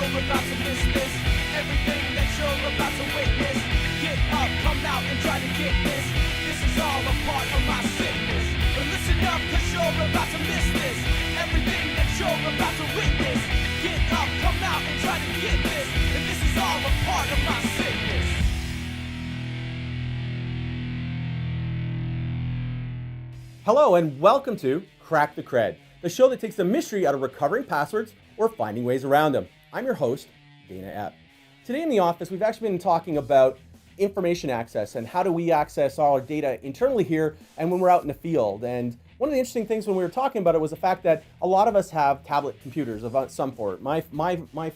you're about to miss this. Everything that you're about to witness. Get up, come out and try to get this. This is all a part of my sickness. But listen up, cause you're about to miss this. Everything that you're about to witness. Get up, come out and try to get this. And this is all a part of my sickness. Hello and welcome to Crack the Cred, the show that takes the mystery out of recovering passwords or finding ways around them. I'm your host, Dana Epp. Today in the office, we've actually been talking about information access and how do we access all our data internally here and when we're out in the field. And one of the interesting things when we were talking about it was the fact that a lot of us have tablet computers of some sort. My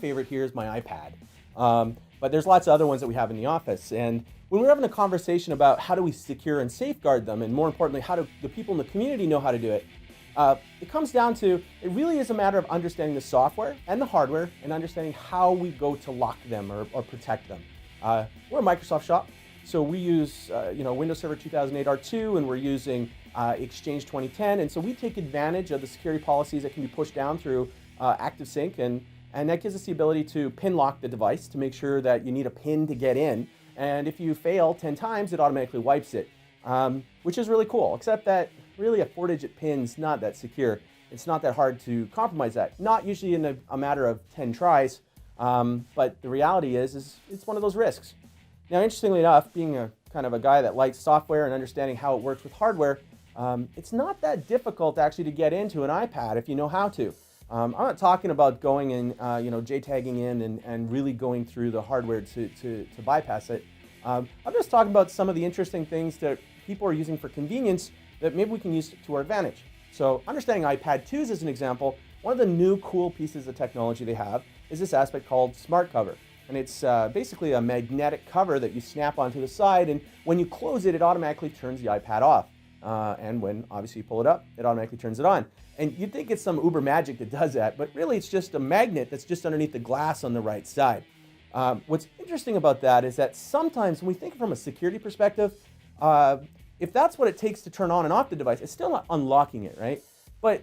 favorite here is my iPad. But there's lots of other ones that we have in the office. And when we're having a conversation about how do we secure and safeguard them, and more importantly, how do the people in the community know how to do it, it comes down to, it really is a matter of understanding the software and the hardware and understanding how we go to lock them or protect them. We're a Microsoft shop, so we use Windows Server 2008 R2, and we're using Exchange 2010, and so we take advantage of the security policies that can be pushed down through ActiveSync, and that gives us the ability to pin lock the device to make sure that you need a pin to get in. And if you fail 10 times, it automatically wipes it, which is really cool, except that really a 4-digit pin's not that secure. It's not that hard to compromise that. Not usually in a matter of 10 tries, but the reality is it's one of those risks. Now, interestingly enough, being a kind of a guy that likes software and understanding how it works with hardware, it's not that difficult actually to get into an iPad if you know how to. I'm not talking about going and JTagging in and really going through the hardware to bypass it. I'm just talking about some of the interesting things that people are using for convenience that maybe we can use to our advantage. So understanding iPad 2s as an example, one of the new cool pieces of technology they have is this aspect called Smart Cover. And it's basically a magnetic cover that you snap onto the side, and when you close it, it automatically turns the iPad off. And when obviously you pull it up, it automatically turns it on. And you'd think it's some uber magic that does that, but really it's just a magnet that's just underneath the glass on the right side. What's interesting about that is that sometimes when we think from a security perspective, if that's what it takes to turn on and off the device, it's still not unlocking it, right? But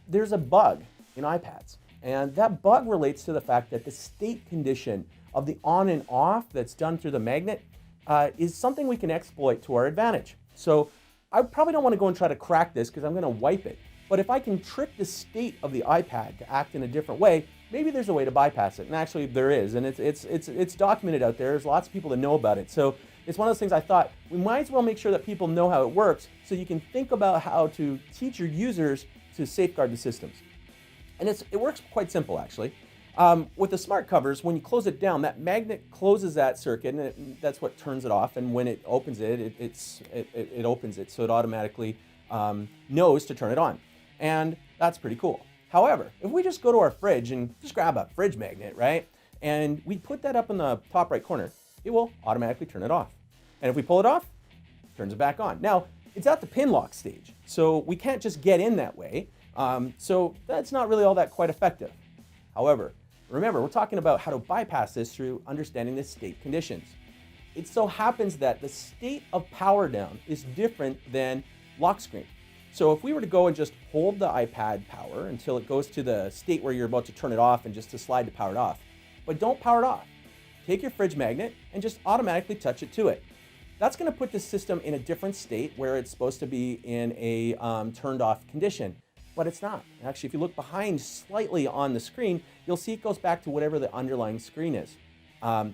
there's a bug in iPads, and that bug relates to the fact that the state condition of the on and off that's done through the magnet is something we can exploit to our advantage. So I probably don't want to go and try to crack this because I'm going to wipe it. But if I can trick the state of the iPad to act in a different way, maybe there's a way to bypass it. And actually there is, and it's documented out there. There's lots of people that know about it. So it's one of those things I thought we might as well make sure that people know how it works so you can think about how to teach your users to safeguard the systems. And it works quite simple actually. With the smart covers, when you close it down, that magnet closes that circuit, and that's what turns it off. And when it opens it opens it, so it automatically knows to turn it on. And that's pretty cool. However, if we just go to our fridge and just grab a fridge magnet, right? And we put that up in the top right corner, it will automatically turn it off. And if we pull it off, it turns it back on. Now, it's at the pin lock stage, so we can't just get in that way. So that's not really all that quite effective. However, remember, we're talking about how to bypass this through understanding the state conditions. It so happens that the state of power down is different than lock screen. So if we were to go and just hold the iPad power until it goes to the state where you're about to turn it off and just to slide to power it off, but don't power it off. Take your fridge magnet and just automatically touch it to it. That's going to put the system in a different state where it's supposed to be in a turned off condition, but it's not. Actually, if you look behind slightly on the screen, you'll see it goes back to whatever the underlying screen is.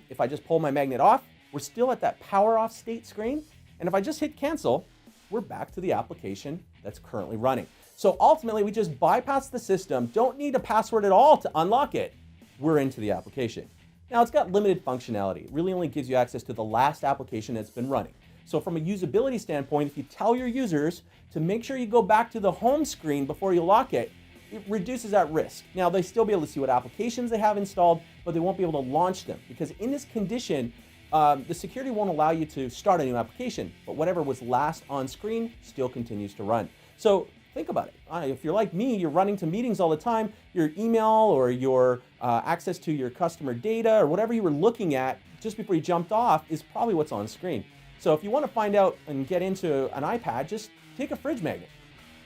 If I just pull my magnet off, we're still at that power off state screen. And if I just hit cancel, we're back to the application that's currently running. So ultimately, we just bypass the system, don't need a password at all to unlock it. We're into the application. Now, it's got limited functionality. It really only gives you access to the last application that's been running. So from a usability standpoint, if you tell your users to make sure you go back to the home screen before you lock it, it reduces that risk. Now, they still be able to see what applications they have installed, but they won't be able to launch them because in this condition, the security won't allow you to start a new application, but whatever was last on screen still continues to run. So think about it. If you're like me, you're running to meetings all the time, your email or your access to your customer data or whatever you were looking at just before you jumped off is probably what's on screen. So if you want to find out and get into an iPad, just take a fridge magnet,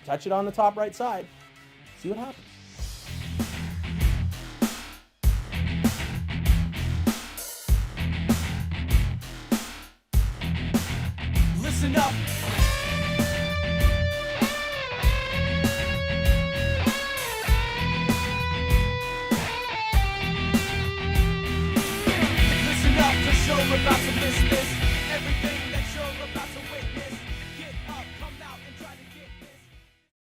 touch it on the top right side, see what happens. listen up. Listen up, cause you're about to miss this. Everything